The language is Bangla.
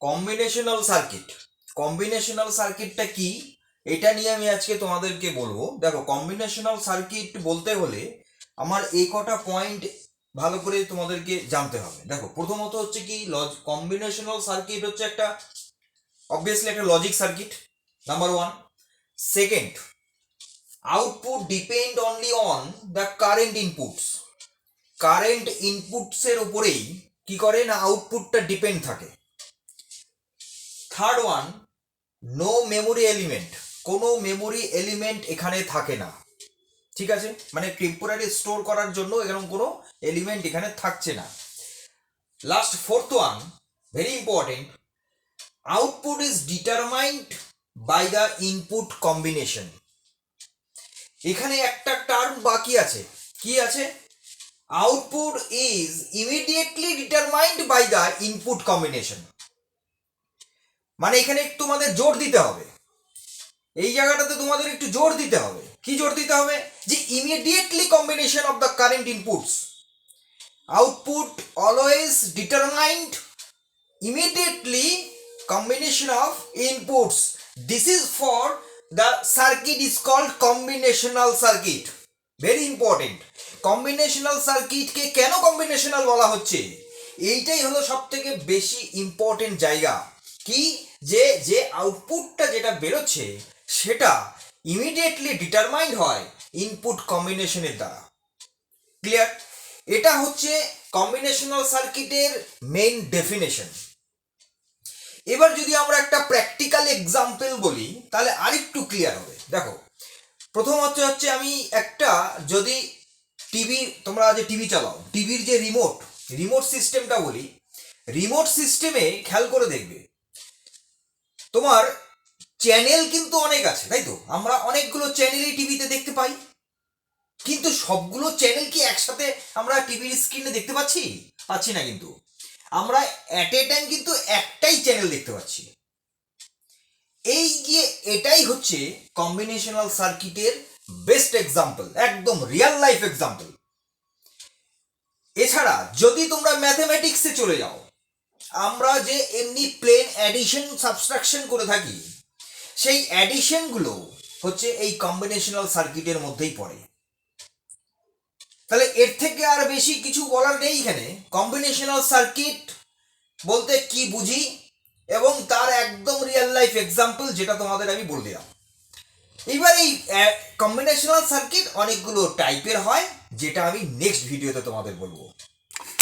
Combinational circuit. কম্বিনেশনাল সার্কিটটা কি, এটা নিয়ে আমি আজকে তোমাদেরকে বলবো। দেখো, কম্বিনেশনাল সার্কিট বলতে হলে আমার এই কটা পয়েন্ট ভালো করে তোমাদেরকে জানতে হবে। দেখো, প্রথমত হচ্ছে কি, কম্বিনেশনাল সার্কিট হচ্ছে একটা অবভিয়াসলি একটা logic circuit, number one. Second, output depend only on the current inputs. Current ইনপুটসের উপরেই কি করে না, আউটপুটটা ডিপেন্ড থাকে। Third one, no memory element. কোনো মেমোরি এলিমেন্ট এখানে থাকে না, ঠিক আছে, মানে টেম্পোরারি স্টোর করার জন্য এরকম কোনো এলিমেন্ট এখানে থাকছে না। Last fourth one, very important, output is determined by the input combination. এখানে একটা টার্ম বাকি আছে, কি আছে? Output is immediately determined by the input combination. মানে এখানে একটু তোমাদের জোর দিতে হবে, এই জায়গাটাতে তোমাদের একটু জোর দিতে হবে। কি জোর দিতে হবে? যে immediately combination of the current inputs, output always determined immediately combination of inputs. This is for the circuit is called combinational circuit. Very important. Combinational সার্কিটকে কেন কম্বিনেশনাল বলা হচ্ছে, এইটাই হলো সব থেকে বেশি ইম্পর্টেন্ট জায়গা। কি, যে যে আউটপুটটা যেটা বেরোচ্ছে সেটা ইমিডিয়েটলি ডিটারমাইন্ড হয় ইনপুট কম্বিনেশনের দ্বারা। ক্লিয়ার? এটা হচ্ছে কম্বিনেশনাল সার্কিটের মেইন ডেফিনেশন। এবার যদি আমরা একটা প্র্যাকটিক্যাল এক্সাম্পল বলি তাহলে আরেকটু ক্লিয়ার হবে। দেখো, প্রথমত হচ্ছে আমি একটা, যদি টিভি, তোমরা যে টিভি চালাও, টিভির যে রিমোট সিস্টেমটা বলি, রিমোট সিস্টেমে খেয়াল করে দেখবে তোমার চ্যানেল কিন্তু অনেক আছে, তাই তো? আমরা অনেকগুলো চ্যানেলই টিভিতে দেখতে পাই, কিন্তু সবগুলো চ্যানেল কি একসাথে আমরা টিভির স্ক্রিনে দেখতে পাচ্ছি না। কিন্তু আমরা অ্যাট এ টাইম কিন্তু একটাই চ্যানেল দেখতে পাচ্ছি। এই যে এটাই হচ্ছে কম্বিনেশনাল সার্কিটের বেস্ট এক্সাম্পল, একদম রিয়েল লাইফ এক্সাম্পল। এছাড়া যদি তোমরা ম্যাথমেটিক্সে চলে যাও, আমরা যে এমনি প্লেন অ্যাডিশন সাবট্রাকশন করে থাকি, সেই অ্যাডিশনগুলো হচ্ছে এই কম্বিনেশনাল সার্কিটের মধ্যেই পড়ে। তাহলে এর থেকে আর বেশি কিছু বলার নেই এখানে। কম্বিনেশনাল সার্কিট বলতে কি বুঝি এবং তার একদম রিয়েল লাইফ এক্সাম্পল যেটা তোমাদের আমি বলে দিলাম। এবার এই কম্বিনেশনাল সার্কিট অনেকগুলো টাইপের হয়, যেটা আমি নেক্সট ভিডিওতে তোমাদের বলবো।